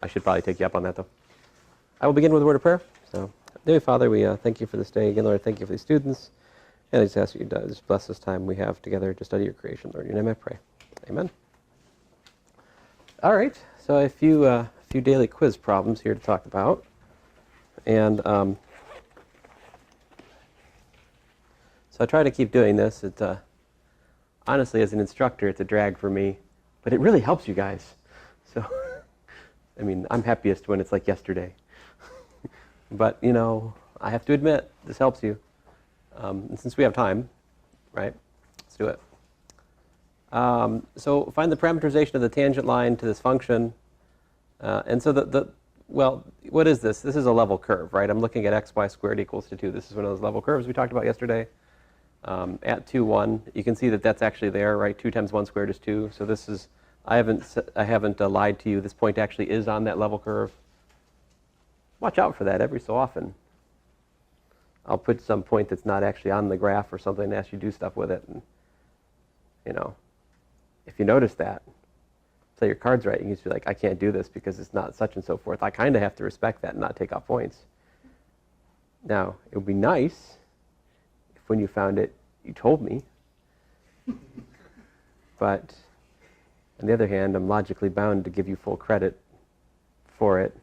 I should probably take you up on that, though. I will begin with a word of prayer. So, dear Father, we thank you for this day. Again, Lord, thank you for these students. And I just ask you to just bless this time we have together to study your creation. Lord, in your name I pray. Amen. All right. So a few daily quiz problems here to talk about. And so I try to keep doing this. It, honestly, as an instructor, it's a drag for me. But it really helps you guys. So, I mean, I'm happiest when it's like yesterday. But, you know, I have to admit, this helps you. And since we have time, right, let's do it. So find the parametrization of the tangent line to this function. And so well, what is this? This is a level curve, right? I'm looking at xy squared equals to 2. This is one of those level curves we talked about yesterday. At 2, 1, you can see that that's actually there, right? 2 times 1 squared is 2. So this is, I haven't lied to you. This point actually is on that level curve. Watch out for that every so often. I'll put some point that's not actually on the graph or something and ask you to do stuff with it. And, you know, if you notice that, say your card's right, you can just be like, I can't do this because it's not such and so forth. I kind of have to respect that and not take off points. Now, it would be nice if when you found it, you told me. But on the other hand, I'm logically bound to give you full credit for it.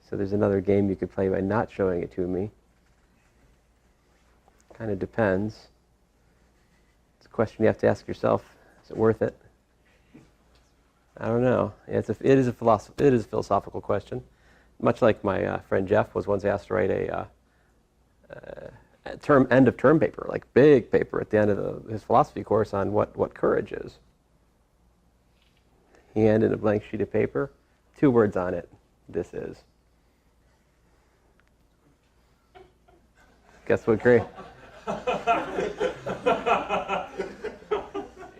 So there's another game you could play by not showing it to me. Kind of depends. It's a question you have to ask yourself. Is it worth it? I don't know. It is a philosophical question. Much like my friend Jeff was once asked to write a end of term paper, like big paper at the end of his philosophy course on what courage is. He handed a blank sheet of paper, 2 words on it. This is. Guess what grade?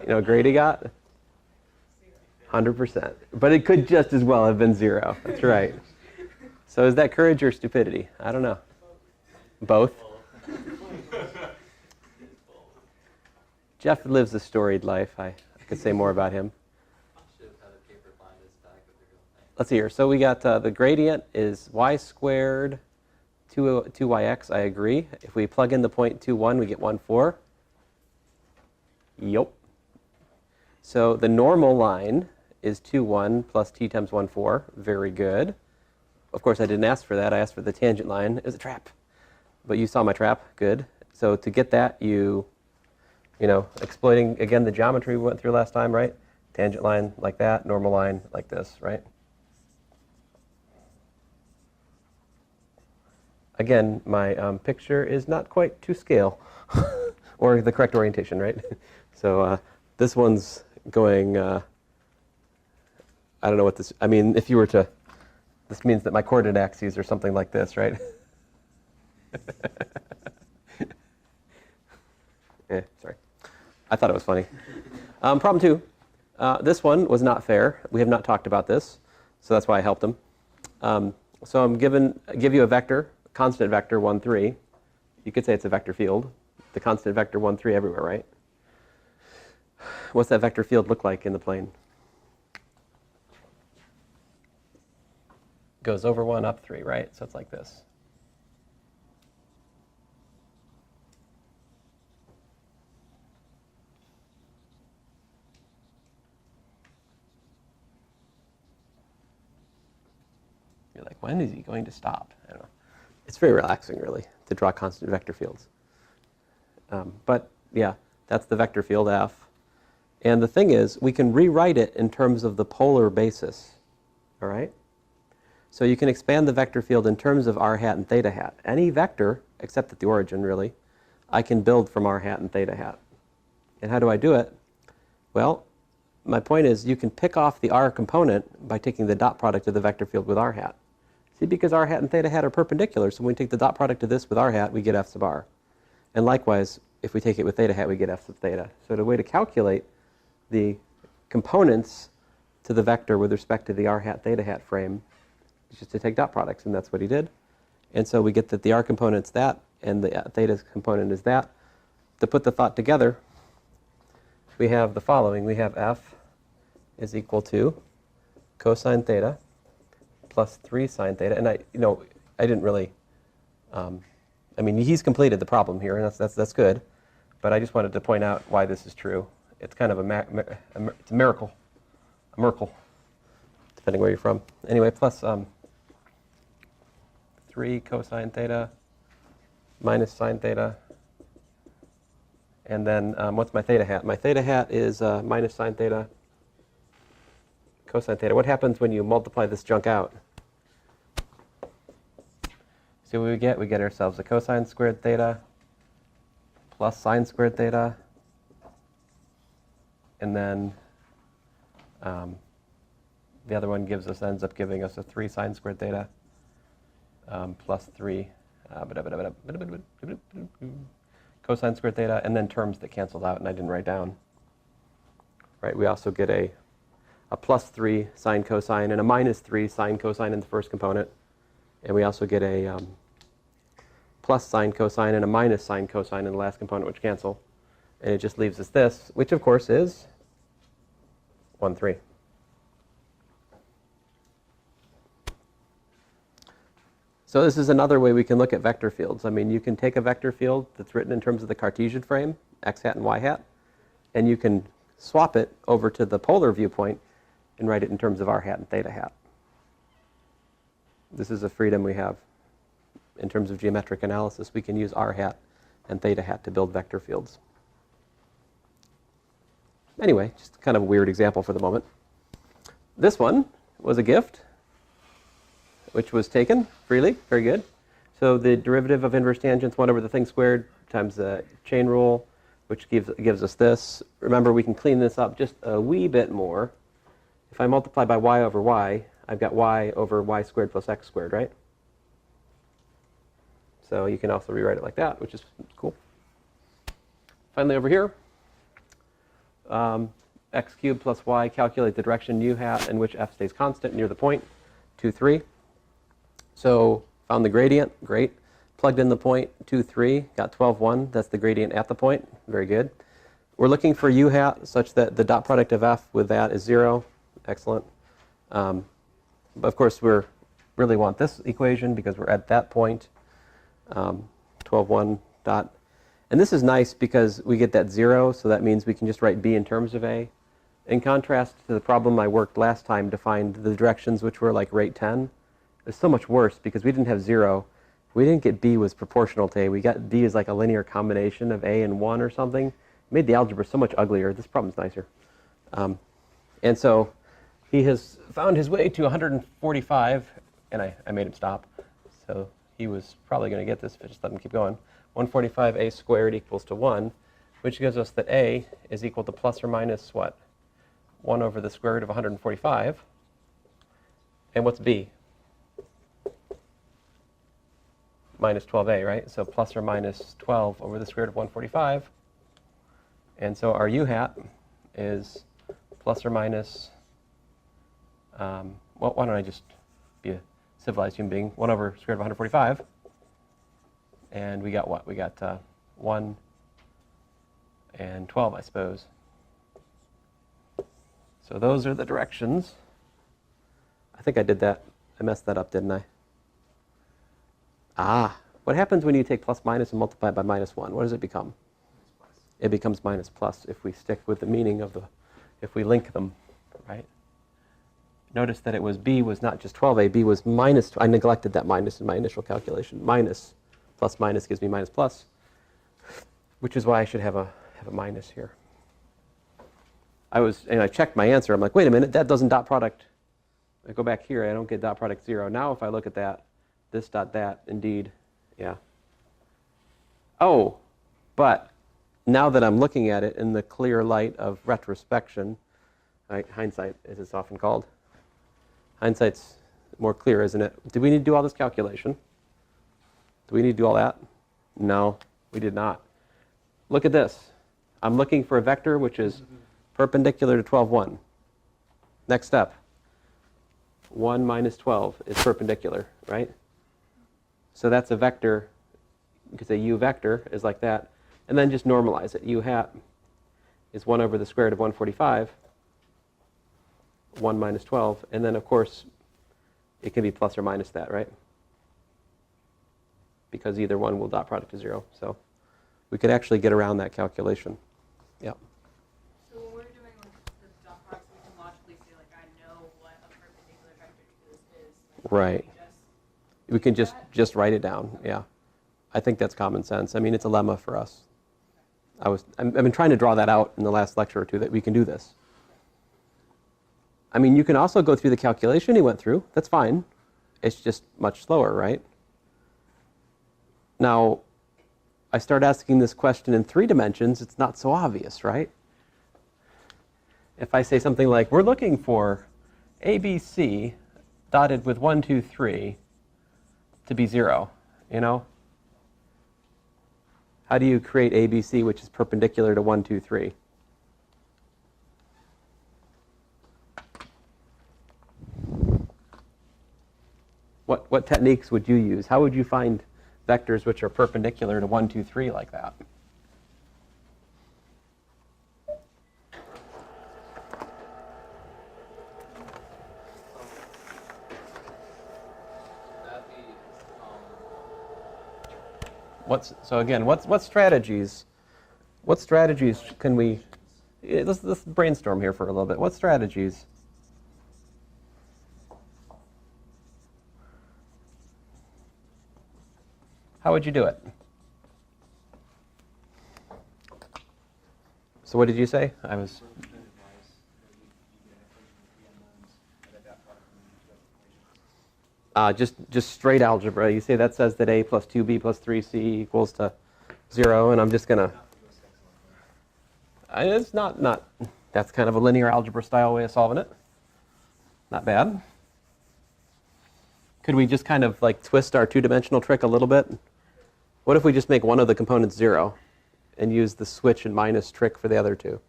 You know what grade he got? 100%. But it could just as well have been 0. That's right. So is that courage or stupidity? I don't know. Both? Jeff lives a storied life. I could say more about him. Let's see here. So we got the gradient is y squared 2yx. I agree. If we plug in the point 2, 1, we get 1, 4. Yup. So the normal line is 2, 1 plus t times 1, 4. Very good. Of course, I didn't ask for that. I asked for the tangent line. It was a trap. But you saw my trap. Good. So to get that, you know, exploiting, again, the geometry we went through last time, right? Tangent line like that, normal line like this, right? Again, my picture is not quite to scale, or the correct orientation, right? So this one's going, I don't know what this, I mean, if you were to, this means that my coordinate axes are something like this, right? Sorry. I thought it was funny. Problem 2. This one was not fair. We have not talked about this, so that's why I helped him. So I'm give you a vector, constant vector 1, 3. You could say it's a vector field. The constant vector 1, 3 everywhere, right? What's that vector field look like in the plane? Goes over 1, up 3, right? So it's like this. You're like, when is he going to stop? I don't know. It's very relaxing, really, to draw constant vector fields. But, yeah, that's the vector field F. And the thing is, we can rewrite it in terms of the polar basis. All right? So you can expand the vector field in terms of r hat and theta hat. Any vector, except at the origin, really, I can build from r hat and theta hat. And how do I do it? Well, my point is, you can pick off the r component by taking the dot product of the vector field with r hat. See, because r hat and theta hat are perpendicular, so when we take the dot product of this with r hat, we get f sub r. And likewise, if we take it with theta hat, we get f sub theta. So the way to calculate the components to the vector with respect to the r hat theta hat frame is just to take dot products, and that's what he did. And so we get that the r component's that, and the theta component is that. To put the thought together, we have the following. We have f is equal to cosine theta plus 3 sine theta. And I didn't really, I mean, he's completed the problem here, and that's good. But I just wanted to point out why this is true. It's kind of it's a miracle, depending where you're from. Anyway, plus 3 cosine theta minus sine theta. And then what's my theta hat? My theta hat is minus sine theta cosine theta. What happens when you multiply this junk out? See what we get? We get ourselves a cosine squared theta plus sine squared theta. And then the other one ends up giving us a 3 sine squared theta plus 3 cosine squared theta, and then terms that canceled out and I didn't write down. Right, we also get a plus 3 sine cosine and a minus 3 sine cosine in the first component. And we also get a plus sine cosine and a minus sine cosine in the last component, which cancel. And it just leaves us this, which of course is 1, 3. So this is another way we can look at vector fields. I mean, you can take a vector field that's written in terms of the Cartesian frame, x hat and y hat, and you can swap it over to the polar viewpoint and write it in terms of r hat and theta hat. This is a freedom we have. In terms of geometric analysis, we can use r hat and theta hat to build vector fields. Anyway, just kind of a weird example for the moment. This one was a gift, which was taken freely. Very good. So the derivative of inverse tangents, 1 over the thing squared times the chain rule, which gives us this. Remember, we can clean this up just a wee bit more. If I multiply by y over y, I've got y over y squared plus x squared, right? So you can also rewrite it like that, which is cool. Finally, over here, x cubed plus y, calculate the direction u hat in which f stays constant near the point, 2, 3. So found the gradient, great. Plugged in the point, 2, 3, got 12, 1. That's the gradient at the point, very good. We're looking for u hat such that the dot product of f with that is 0, excellent. But of course, we really want this equation because we're at that point, 12, 1 dot. And this is nice because we get that 0, so that means we can just write b in terms of a. In contrast to the problem I worked last time to find the directions which were like rate 10, it's so much worse because we didn't have 0. We didn't get b was proportional to a. We got b as like a linear combination of a and 1 or something. It made the algebra so much uglier. This problem's nicer. And so he has found his way to 145, and I made him stop. So he was probably going to get this if I just let him keep going. 145a squared equals to 1, which gives us that a is equal to plus or minus what? 1 over the square root of 145. And what's b? Minus 12a, right? So plus or minus 12 over the square root of 145. And so our u hat is plus or minus, well, why don't I just be a civilized human being, 1 over square root of 145. And we got what? We got 1 and 12, I suppose. So those are the directions. I think I did that. I messed that up, didn't I? What happens when you take plus minus and multiply by minus 1? What does it become? It becomes minus plus if we stick with the meaning of if we link them, right? Notice that it was b was not just 12a, b was minus, I neglected that minus in my initial calculation. Minus plus minus gives me minus plus, which is why I should have a minus here. And I checked my answer. I'm like, wait a minute, that doesn't dot product. I go back here, I don't get dot product 0. Now if I look at that, this dot that, indeed, yeah. Oh, but now that I'm looking at it in the clear light of retrospection, right, hindsight as it's often called, hindsight's more clear, isn't it? Do we need to do all this calculation? Do we need to do all that? No, we did not. Look at this. I'm looking for a vector which is perpendicular to 12, 1. Next step. 1 minus 12 is perpendicular, right? So that's a vector. You could say u vector is like that. And then just normalize it. U hat is 1 over the square root of 145. 1 minus 12. And then, of course, it can be plus or minus that, right? Because either one will dot product to 0. So we could actually get around that calculation. Yeah. So when we're doing the dot products, we can logically say, like, I know what a perpendicular vector to this is. Like, right. We can just write it down. Yeah. I think that's common sense. I mean, it's a lemma for us. I've been trying to draw that out in the last lecture or two, that we can do this. I mean, you can also go through the calculation he went through. That's fine. It's just much slower, right? Now, I start asking this question in 3 dimensions, it's not so obvious, right? If I say something like, we're looking for ABC dotted with 1, 2, 3 to be 0, you know? How do you create ABC which is perpendicular to 1, 2, 3? What techniques would you use? How would you find vectors which are perpendicular to 1, 2, 3 like that? What strategies? What strategies can we? Let's brainstorm here for a little bit. What strategies? How would you do it? So what did you say? I was. Just straight algebra. You say that says that a plus 2b plus 3c equals to 0, and I'm just gonna. It's not. That's kind of a linear algebra style way of solving it. Not bad. Could we just kind of like twist our 2-dimensional trick a little bit? What if we just make one of the components 0 and use the switch and minus trick for the other 2?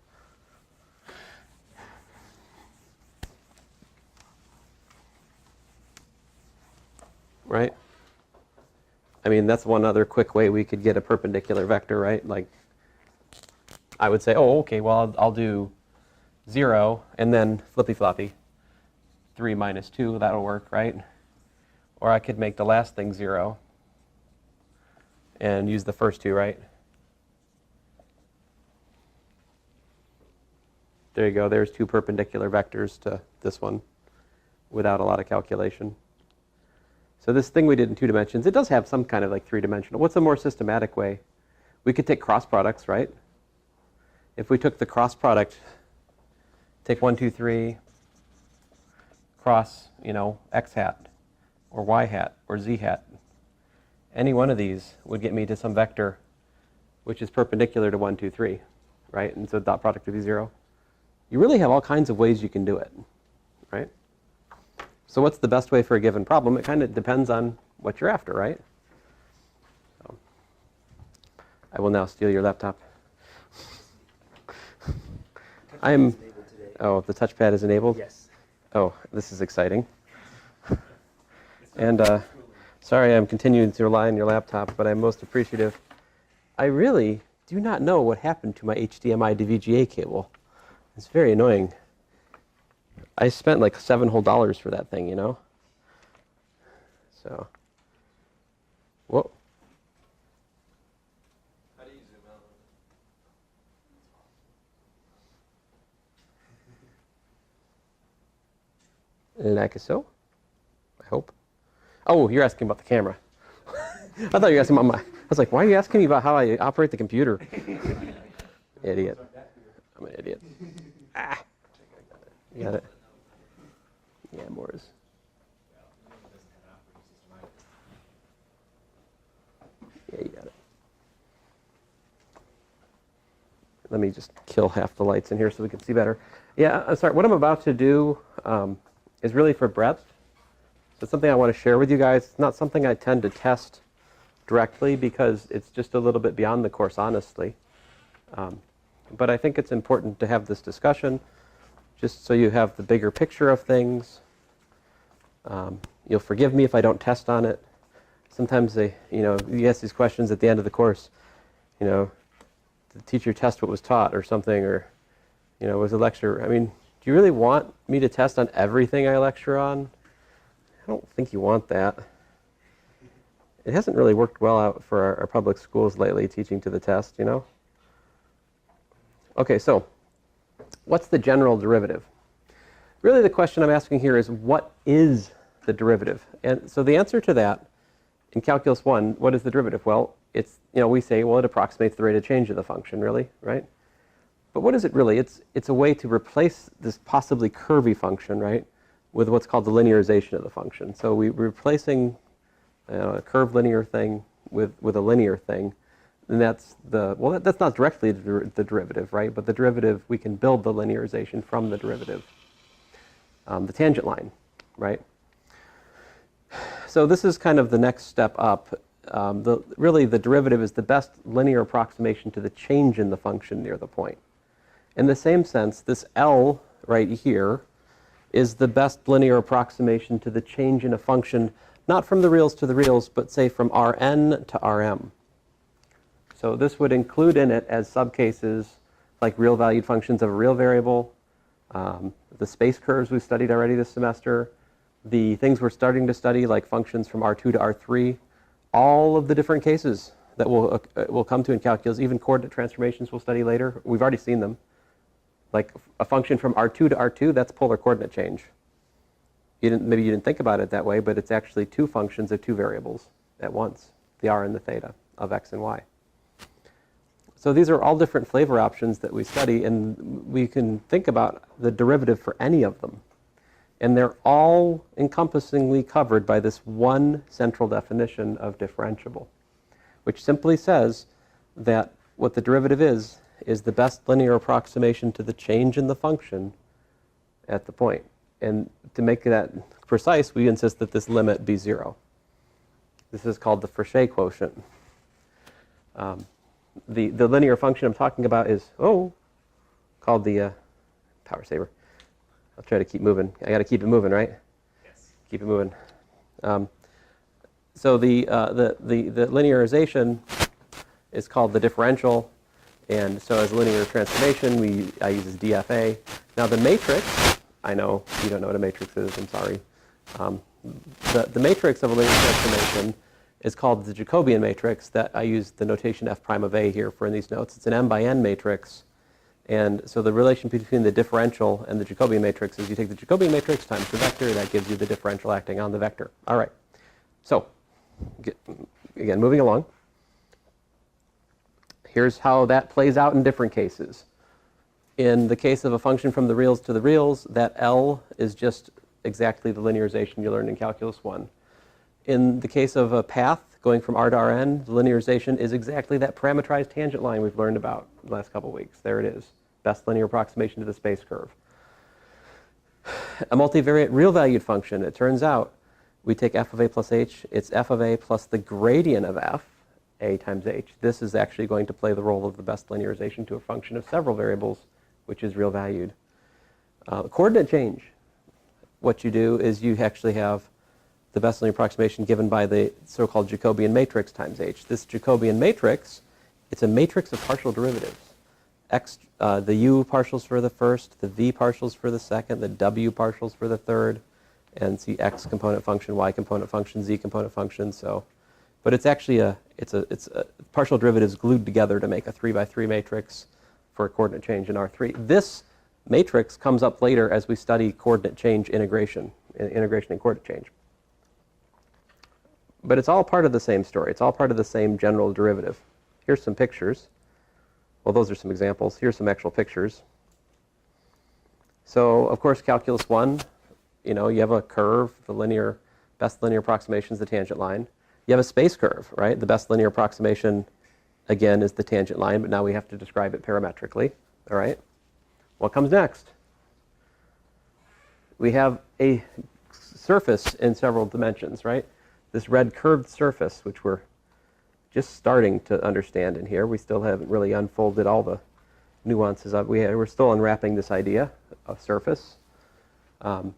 Right? I mean, that's one other quick way we could get a perpendicular vector, right? Like, I would say, oh, okay, well, I'll do 0 and then flippy-floppy, 3 minus 2, that'll work, right? Or I could make the last thing 0 and use the first 2, right? There you go. There's 2 perpendicular vectors to this one without a lot of calculation. So this thing we did in 2 dimensions, it does have some kind of like 3-dimensional. What's a more systematic way? We could take cross products, right? If we took the cross product, take 1, 2, 3, cross, x hat, or y hat, or z hat. Any one of these would get me to some vector which is perpendicular to 1, 2, 3, right? And so dot product would be 0. You really have all kinds of ways you can do it, right? So what's the best way for a given problem? It kind of depends on what you're after, right? So, I will now steal your laptop. Oh, the touchpad is enabled? Yes. Oh, this is exciting. And sorry I'm continuing to rely on your laptop, but I'm most appreciative. I really do not know what happened to my HDMI to VGA cable. It's very annoying. I spent like $7 whole for that thing, So, whoa. How do you zoom out? Like so, I hope. Oh, you're asking about the camera. I thought you were asking about my. I was like, why are you asking me about how I operate the computer? Idiot. I'm an idiot. Ah. You got it. Yeah, Morris. Yeah, you got it. Let me just kill half the lights in here so we can see better. Yeah, I'm sorry. What I'm about to do is really for breadth. So it's something I want to share with you guys. It's not something I tend to test directly because it's just a little bit beyond the course, honestly. But I think it's important to have this discussion just so you have the bigger picture of things. You'll forgive me if I don't test on it. Sometimes you ask these questions at the end of the course, the teacher test what was taught or something, or, was a lecture. I mean, do you really want me to test on everything I lecture on? I don't think you want that. It hasn't really worked well out for our public schools lately, teaching to the test, you know? Okay, so what's the general derivative? Really the question I'm asking here is, what is the derivative? And so the answer to that, in Calculus 1, what is the derivative? Well, it's, we say, well, it approximates the rate of change of the function, really, right? But what is it really? It's a way to replace this possibly curvy function, right, with what's called the linearization of the function. So we're replacing a curved linear thing with a linear thing. And that's that's not directly the derivative, right? But the derivative, we can build the linearization from the derivative. The tangent line, right? So this is kind of the next step up. Really, the derivative is the best linear approximation to the change in the function near the point. In the same sense, this L right here is the best linear approximation to the change in a function, not from the reals to the reals, but say from Rn to Rm. So this would include in it as subcases like real valued functions of a real variable, the space curves we studied already this semester, the things we're starting to study like functions from R2 to R3, all of the different cases that we'll come to in calculus, even coordinate transformations we'll study later. We've already seen them. Like a function from R2 to R2, that's polar coordinate change. Maybe you didn't think about it that way, but it's actually two functions of two variables at once, the r and the theta of x and y. So these are all different flavor options that we study, and we can think about the derivative for any of them. And they're all encompassingly covered by this one central definition of differentiable, which simply says that what the derivative is the best linear approximation to the change in the function at the point. And to make that precise, we insist that this limit be 0. This is called the Frechet quotient. The linear function I'm talking about is, called the power saver. I'll try to keep moving. I got to keep it moving, right? Yes. Keep it moving. So the linearization is called the differential, and so as a linear transformation, I use as DFA. Now the matrix, I know you don't know what a matrix is. I'm sorry. The matrix of a linear transformation is called the Jacobian matrix. That I use the notation f prime of a here for in these notes. It's an m by n matrix. And so the relation between the differential and the Jacobian matrix is you take the Jacobian matrix times the vector. That gives you the differential acting on the vector. All right. So again, moving along. Here's how that plays out in different cases. In the case of a function from the reals to the reals, that L is just exactly the linearization you learned in Calculus 1. In the case of a path going from R to Rn, the linearization is exactly that parametrized tangent line we've learned about the last couple of weeks. There it is. Best linear approximation to the space curve. A multivariate real valued function, it turns out, we take f of a plus h. It's f of a plus the gradient of f, a times h. This is actually going to play the role of the best linearization to a function of several variables, which is real valued. Coordinate change. What you do is you actually have the best linear approximation given by the so-called Jacobian matrix times h. This Jacobian matrix, it's a matrix of partial derivatives. The u partials for the first, the v partials for the second, the w partials for the third, and see x component function, y component function, z component function. But it's actually it's a partial derivatives glued together to make a 3 by 3 matrix for a coordinate change in R3. This matrix comes up later as we study coordinate change integration and coordinate change. But it's all part of the same story. It's all part of the same general derivative. Here's some pictures. Well, those are some examples. Here's some actual pictures. So, of course, Calculus 1, you have a curve, the best linear approximation is the tangent line. You have a space curve, right? The best linear approximation, again, is the tangent line, but now we have to describe it parametrically, all right? What comes next? We have a surface in several dimensions, right? This red curved surface, which we're just starting to understand in here. We still haven't really unfolded all the nuances of. We're still unwrapping this idea of surface. And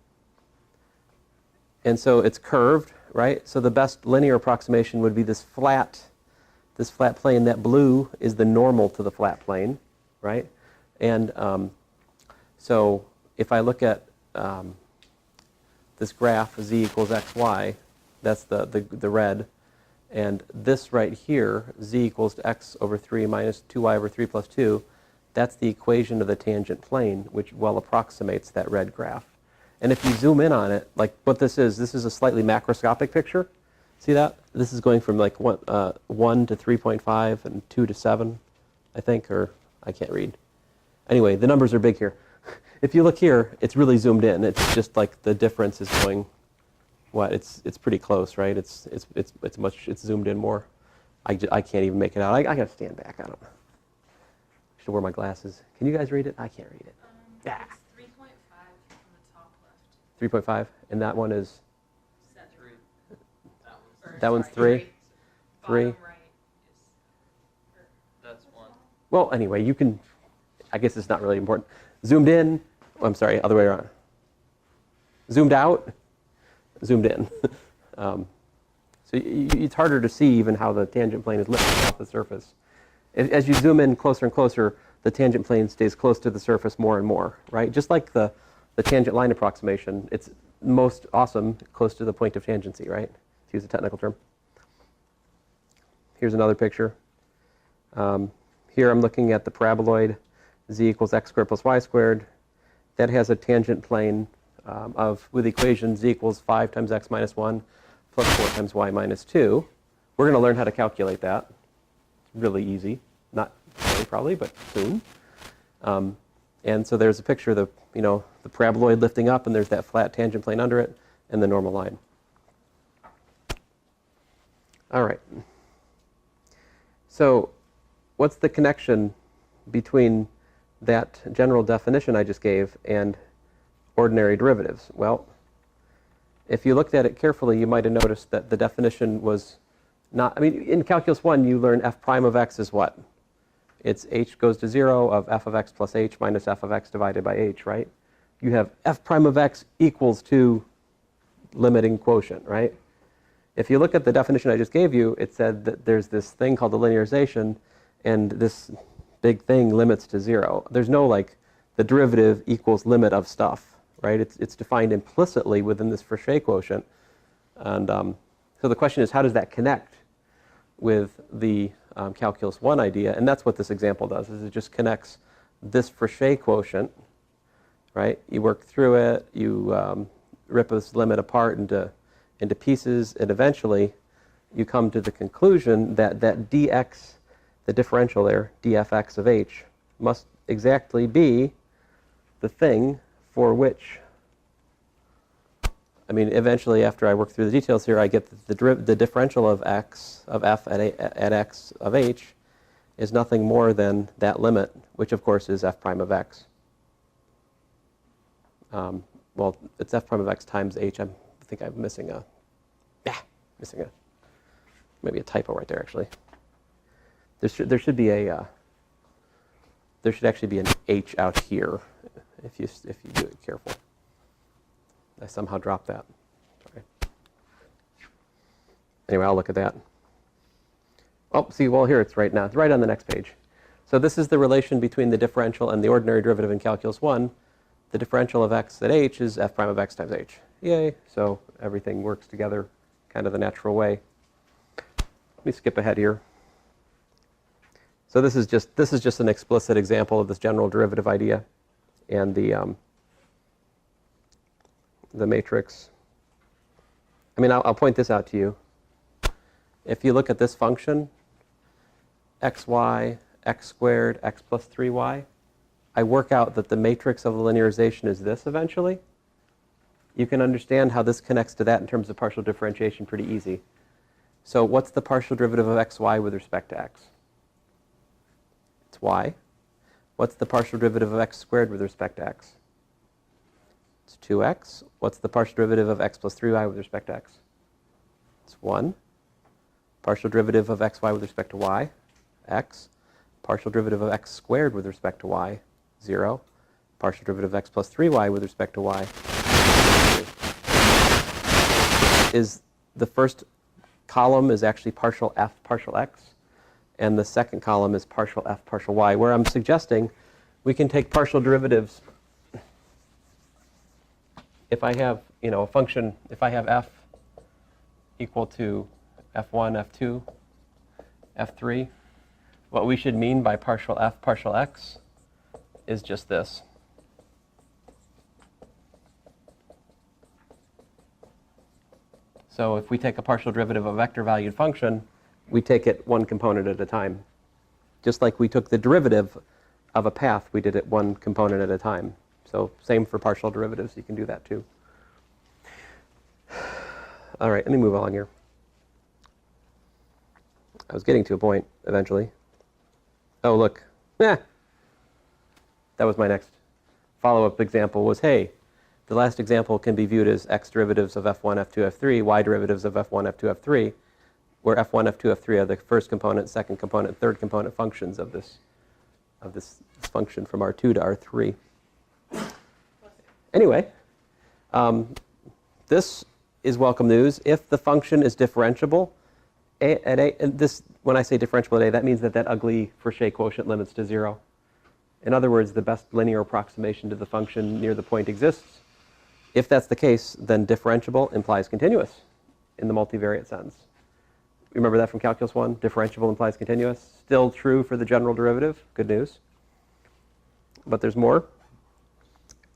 so it's curved, right? So the best linear approximation would be this flat plane. That blue is the normal to the flat plane, right? And so if I look at this graph z equals xy, that's the red, and this right here, z equals to x over 3 minus 2y over 3 plus 2, that's the equation of the tangent plane, which well approximates that red graph. And if you zoom in on it, like what this is a slightly macroscopic picture. See that? This is going from like 1 to 3.5 and 2 to 7, I think, or I can't read. Anyway, the numbers are big here. If you look here, it's really zoomed in. It's just like the difference is going, what? It's pretty close, right? It's zoomed in more. I can't even make it out. I gotta stand back. I don't know. I should wear my glasses. Can you guys read it? I can't read it. It's 3.5 on the top left. 3.5, and that one is 7. 3. that one's 3. 3. Bottom right is, That's 1. Well, anyway, you can. I guess it's not really important. Zoomed in. Oh, I'm sorry, other way around. Zoomed out. Zoomed in. So it's harder to see even how the tangent plane is lifted off the surface. As you zoom in closer and closer, the tangent plane stays close to the surface more and more, right? Just like the tangent line approximation, it's most awesome close to the point of tangency, right? To use a technical term. Here's another picture. Here I'm looking at the paraboloid z equals x squared plus y squared. That has a tangent plane with the equation z equals 5 times x minus 1 plus 4 times y minus 2. We're going to learn how to calculate that. It's really easy. Not today probably, but soon. And so there's a picture of the paraboloid lifting up, and there's that flat tangent plane under it, and the normal line. All right. So what's the connection between that general definition I just gave and ordinary derivatives? Well, if you looked at it carefully, you might have noticed that the definition was not, in Calculus 1, you learn f prime of x is what? It's h goes to 0 of f of x plus h minus f of x divided by h, right? You have f prime of x equals to limiting quotient, right? If you look at the definition I just gave you, it said that there's this thing called the linearization, and this big thing limits to 0. There's no like the derivative equals limit of stuff, right? It's defined implicitly within this Frechet quotient. And so the question is, how does that connect with the Calculus 1 idea? And that's what this example does, is it just connects this Frechet quotient, right? You work through it, you rip this limit apart into pieces, and eventually you come to the conclusion that dx, the differential there, dfx of h, must exactly be the thing for which, eventually after I work through the details here, I get the differential of x, of f at x of h is nothing more than that limit, which of course is f prime of x. Well, it's f prime of x times h. I think I'm missing maybe a typo right there, actually. There should actually be an h out here if you do it careful. I somehow dropped that. Sorry. Anyway, I'll look at that. Oh, see, well, here it's right now. It's right on the next page. So this is the relation between the differential and the ordinary derivative in Calculus 1. The differential of x at h is f prime of x times h. Yay. So everything works together kind of the natural way. Let me skip ahead here. So this is just an explicit example of this general derivative idea and the matrix. I'll point this out to you. If you look at this function, xy, x squared, x plus 3y, I work out that the matrix of the linearization is this eventually. You can understand how this connects to that in terms of partial differentiation pretty easy. So what's the partial derivative of xy with respect to x? It's y. What's the partial derivative of x squared with respect to x? It's 2x. What's the partial derivative of x plus 3y with respect to x? It's 1. Partial derivative of xy with respect to y, x. Partial derivative of x squared with respect to y, 0. Partial derivative of x plus 3y with respect to y, 3. Is the first column is actually partial f partial x, and the second column is partial f partial y, where I'm suggesting we can take partial derivatives if I have, a function, if I have f equal to f1, f2, f3, what we should mean by partial f, partial x is just this. So if we take a partial derivative of a vector-valued function, we take it one component at a time. Just like we took the derivative of a path, we did it one component at a time. So same for partial derivatives, you can do that too. All right, let me move along here. I was getting to a point eventually. Oh, look. That was my next follow-up example was, hey, the last example can be viewed as x derivatives of f1, f2, f3, y derivatives of f1, f2, f3, where f1, f2, f3 are the first component, second component, third component functions of this function from R2 to R3. Anyway, this is welcome news. If the function is differentiable, when I say differentiable at a, that means that ugly Fauché quotient limits to 0. In other words, the best linear approximation to the function near the point exists. If that's the case, then differentiable implies continuous in the multivariate sense. Remember that from Calculus 1? Differentiable implies continuous. Still true for the general derivative. Good news. But there's more.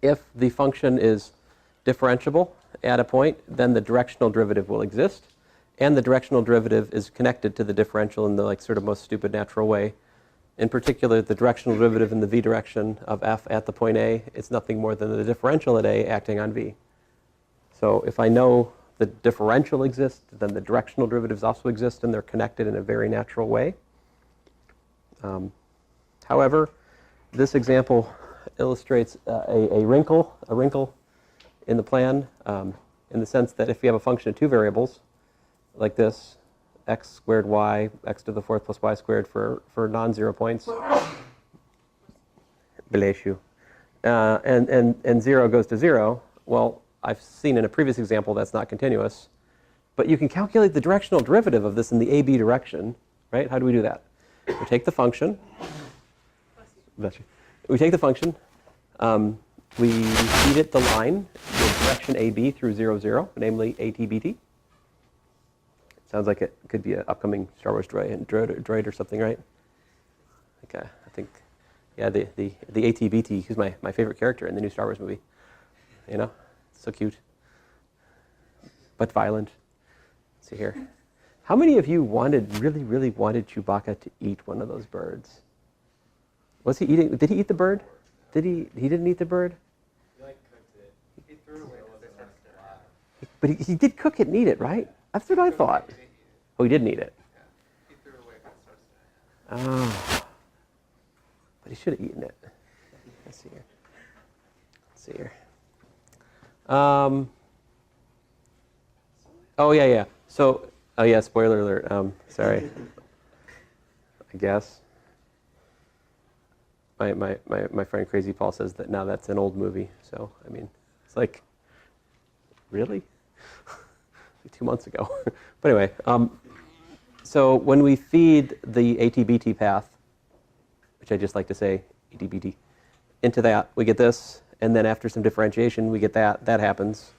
If the function is differentiable at a point, then the directional derivative will exist. And the directional derivative is connected to the differential in the sort of most stupid natural way. In particular, the directional derivative in the v direction of f at the point A is nothing more than the differential at A acting on v. So if I know the differential exists, then the directional derivatives also exist, and they're connected in a very natural way. However, this example illustrates a wrinkle in the plan, in the sense that if you have a function of two variables, like this, x squared y, x to the fourth plus y squared for non-zero points, bless you, and 0 goes to 0, well, I've seen in a previous example that's not continuous, but you can calculate the directional derivative of this in the AB direction, right? How do we do that? We take the function, we take the function, we feed it the line, the direction AB through 0, 0, namely ATBT. Sounds like it could be an upcoming Star Wars droid or something, right? Okay, I think, yeah, the ATBT, who's my favorite character in the new Star Wars movie. So cute, but violent. Let's see here. How many of you really, really wanted Chewbacca to eat one of those birds? Was he eating? Did he eat the bird? He didn't eat the bird? He cooked it. He threw it away because it wasn't alive. But he did cook it and eat it, right? That's what I thought. Oh, he didn't eat it. Yeah. He threw it away because it started to die. Oh. But he should have eaten it. Let's see here. Oh, yeah. So, oh, yeah, spoiler alert. Sorry. I guess. My friend Crazy Paul says that now that's an old movie. So, I mean, it's like, really? 2 months ago. But anyway, so when we feed the ATBT path, which I just like to say, ATBT, into that, we get this. And then after some differentiation, we get that. That happens.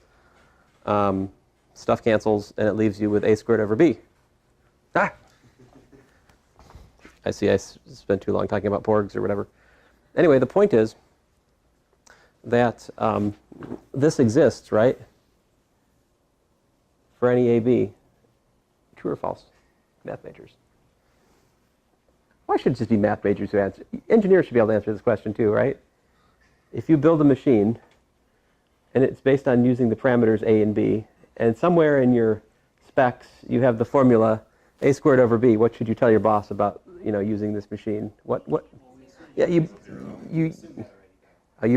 Stuff cancels, and it leaves you with a squared over b. Ah! I see I spent too long talking about porgs or whatever. Anyway, the point is that this exists, right? For any AB. True or false? Math majors. Why should it just be math majors who answer? Engineers should be able to answer this question too, right? If you build a machine, and it's based on using the parameters A and B, and somewhere in your specs you have the formula A squared over B, what should you tell your boss about, using this machine? What? Yeah, you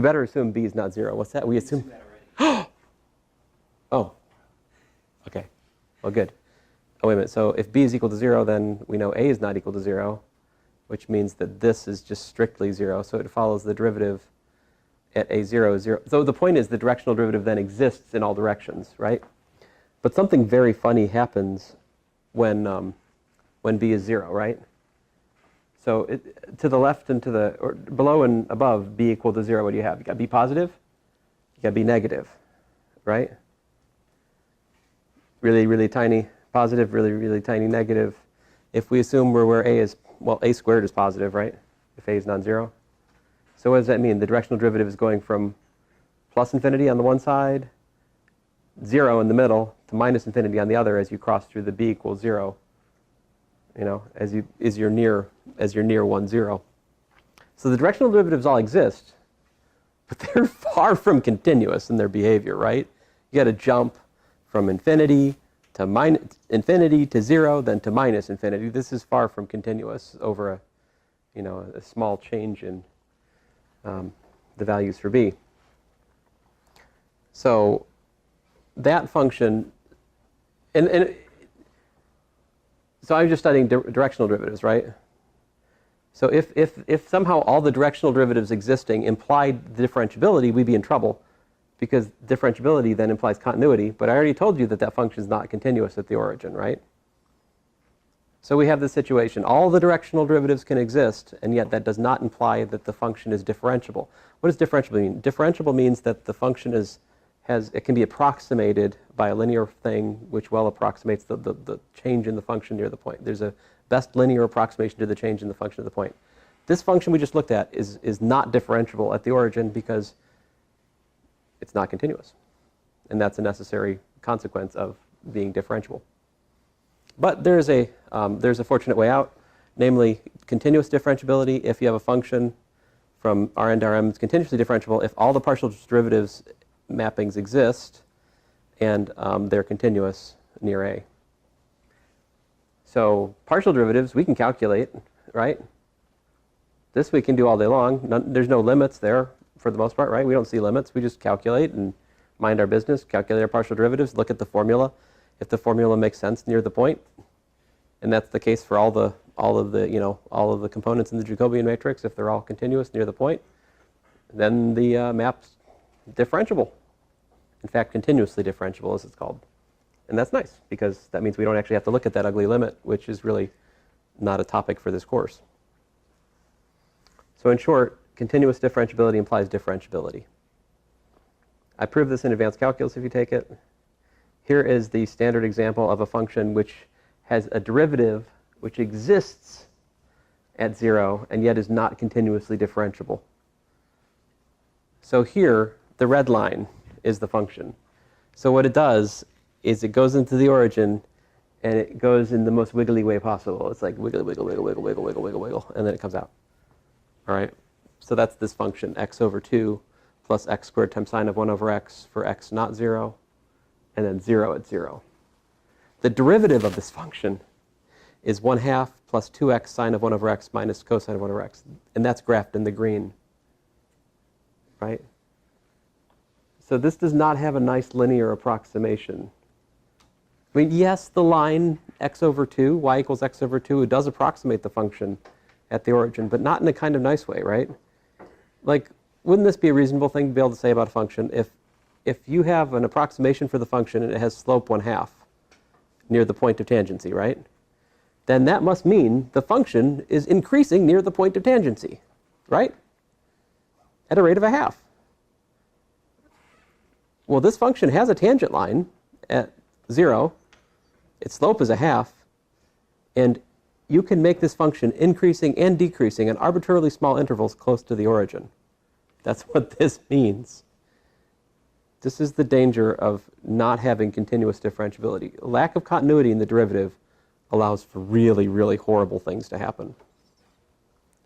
better assume B is not 0. What's that? We assume. Oh. Okay. Well, good. Oh, wait a minute. So if B is equal to 0, then we know A is not equal to 0, which means that this is just strictly 0. So it follows the derivative at A0 is 0. So the point is the directional derivative then exists in all directions, right? But something very funny happens when B is 0, right? So to the left and or below and above B equal to 0, what do you have? You got B positive, you got B negative, right? Really, really tiny positive, really, really tiny negative. If we assume we're where a is, well, a squared is positive, right? If a is non-zero. So what does that mean? The directional derivative is going from plus infinity on the one side, 0 in the middle, to minus infinity on the other as you cross through the b equals 0. You know, as you're near 1, 0. So the directional derivatives all exist, but they're far from continuous in their behavior, right? You got to jump from infinity to minus infinity to 0, then to minus infinity. This is far from continuous over a small change in the values for b. So that function, and so I'm just studying directional derivatives, right? So if somehow all the directional derivatives existing implied the differentiability, we'd be in trouble, because differentiability then implies continuity. But I already told you that that function is not continuous at the origin, right? So we have this situation. All the directional derivatives can exist, and yet that does not imply that the function is differentiable. What does differentiable mean? Differentiable means that the function it can be approximated by a linear thing which well approximates the change in the function near the point. There's a best linear approximation to the change in the function of the point. This function we just looked at is not differentiable at the origin because it's not continuous. And that's a necessary consequence of being differentiable. But there's a fortunate way out, namely continuous differentiability. If you have a function from Rn to Rm, it's continuously differentiable if all the partial derivatives mappings exist and they're continuous near A. So partial derivatives we can calculate, right? This we can do all day long. There's no limits there for the most part, right? We don't see limits. We just calculate and mind our business, calculate our partial derivatives, look at the formula. If the formula makes sense near the point, and that's the case for all of the components in the Jacobian matrix, if they're all continuous near the point, then the map's differentiable. In fact, continuously differentiable, as it's called. And that's nice, because that means we don't actually have to look at that ugly limit, which is really not a topic for this course. So in short, continuous differentiability implies differentiability. I proved this in advanced calculus if you take it. Here is the standard example of a function which has a derivative which exists at 0 and yet is not continuously differentiable. So here, the red line is the function. So what it does is it goes into the origin and it goes in the most wiggly way possible. It's like wiggle, wiggle, wiggle, wiggle, wiggle, wiggle, wiggle, wiggle, and then it comes out. All right? So that's this function, x over 2 plus x squared times sine of 1 over x for x not 0, and then 0 at 0. The derivative of this function is 1/2 plus 2x sine of 1 over x minus cosine of 1 over x. And that's graphed in the green. Right? So this does not have a nice linear approximation. I mean, yes, the line x over 2, y equals x over 2, it does approximate the function at the origin, but not in a kind of nice way, right? Like, wouldn't this be a reasonable thing to be able to say about a function? If you have an approximation for the function and it has slope 1/2 near the point of tangency, right? Then that must mean the function is increasing near the point of tangency, right? At a rate of 1/2. Well, this function has a tangent line at 0. Its slope is 1/2. And you can make this function increasing and decreasing at arbitrarily small intervals close to the origin. That's what this means. This is the danger of not having continuous differentiability. Lack of continuity in the derivative allows for really, really horrible things to happen.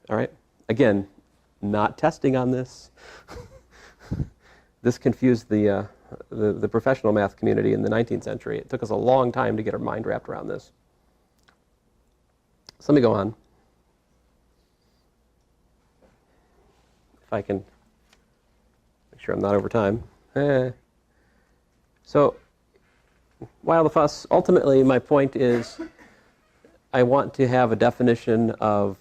All right? Again, not testing on this. This confused the professional math community in the 19th century. It took us a long time to get our mind wrapped around this. So let me go on. If I can make sure I'm not over time. So, while the fuss, ultimately my point is I want to have a definition of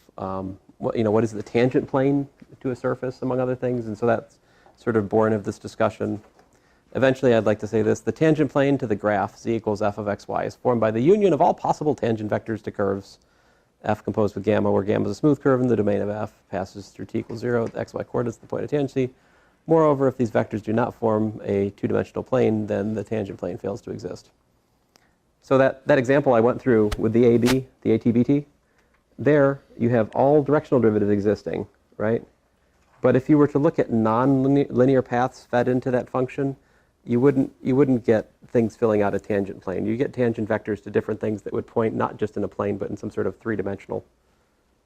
what is the tangent plane to a surface, among other things, and so that's sort of born of this discussion. Eventually, I'd like to say this: the tangent plane to the graph z equals f of xy is formed by the union of all possible tangent vectors to curves, f composed with gamma, where gamma is a smooth curve in the domain of f, passes through t equals 0, the xy coordinates, the point of tangency. Moreover, if these vectors do not form a two-dimensional plane, then the tangent plane fails to exist. So that example I went through with the AB, the ATBT, there you have all directional derivatives existing, right? But if you were to look at non-linear paths fed into that function, you wouldn't get things filling out a tangent plane. You get tangent vectors to different things that would point not just in a plane, but in some sort of three-dimensional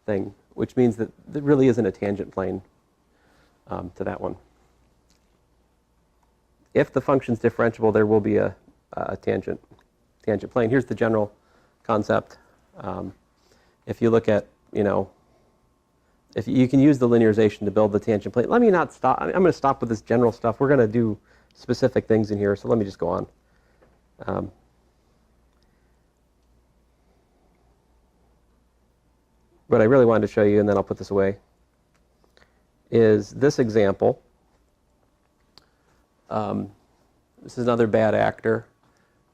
thing, which means that there really isn't a tangent plane to that one. If the function's differentiable, there will be a tangent plane. Here's the general concept. If you look at, if you can use the linearization to build the tangent plane. Let me not stop. I'm going to stop with this general stuff. We're going to do specific things in here, so let me just go on. What I really wanted to show you, and then I'll put this away, is this example. This is another bad actor.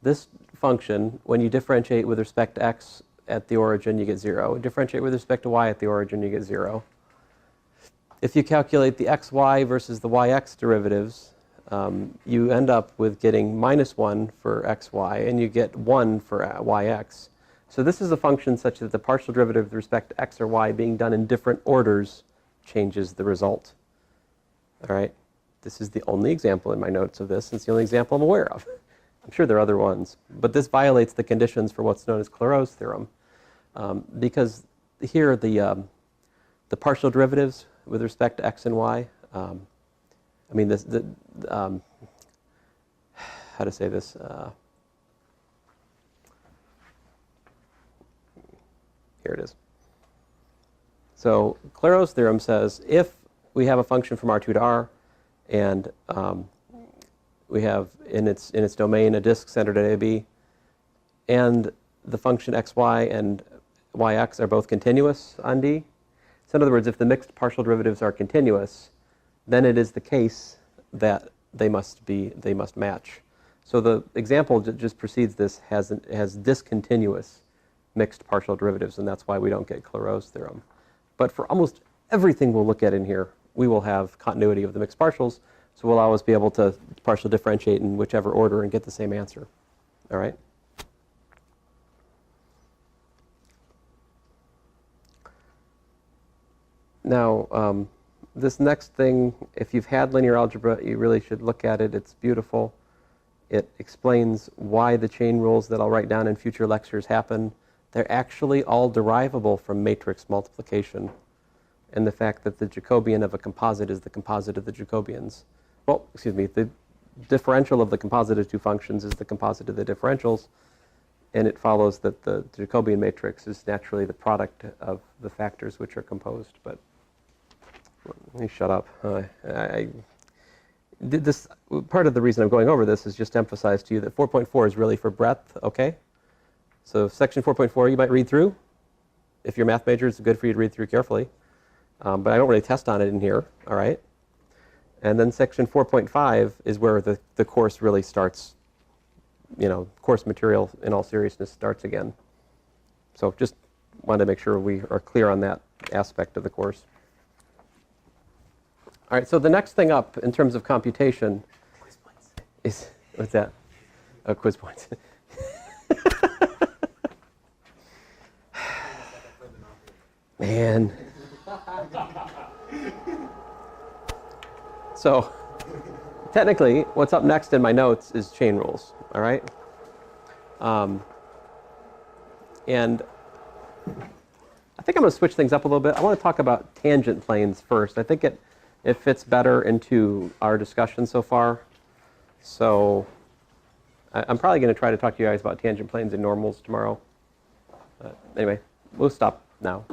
This function, when you differentiate with respect to x at the origin, you get 0. Differentiate with respect to y at the origin, you get 0. If you calculate the xy versus the yx derivatives, you end up with getting -1 for xy, and you get 1 for yx. So this is a function such that the partial derivative with respect to x or y being done in different orders changes the result. All right? This is the only example in my notes of this, and it's the only example I'm aware of. I'm sure there are other ones. But this violates the conditions for what's known as Chloros Theorem, because here the partial derivatives with respect to x and y, how to say this? Here it is. So Chloros Theorem says if we have a function from R2 to R, and we have in its domain a disk centered at AB, and the function xy and yx are both continuous on D. So in other words, if the mixed partial derivatives are continuous, then it is the case that they must match. So the example that just precedes this has discontinuous mixed partial derivatives, and that's why we don't get Chloros Theorem. But for almost everything we'll look at in here, we will have continuity of the mixed partials, so we'll always be able to partial differentiate in whichever order and get the same answer. All right? Now, this next thing, if you've had linear algebra, you really should look at it. It's beautiful. It explains why the chain rules that I'll write down in future lectures happen. They're actually all derivable from matrix multiplication, and the fact that the Jacobian of a composite is the composite of the Jacobians. Well, excuse me, the differential of the composite of two functions is the composite of the differentials, and it follows that the Jacobian matrix is naturally the product of the factors which are composed. But let me shut up. I did this. Part of the reason I'm going over this is just to emphasize to you that 4.4 is really for breadth, okay? So section 4.4 you might read through. If you're a math major, it's good for you to read through carefully. But I don't really test on it in here, all right? And then section 4.5 is where the course really starts, course material in all seriousness starts again. So just wanted to make sure we are clear on that aspect of the course. All right, so the next thing up in terms of computation is, what's that? Oh, quiz points. Man. So technically, what's up next in my notes is chain rules, all right? And I think I'm going to switch things up a little bit. I want to talk about tangent planes first. I think it fits better into our discussion so far. So I'm probably going to try to talk to you guys about tangent planes and normals tomorrow. Anyway, we'll stop now.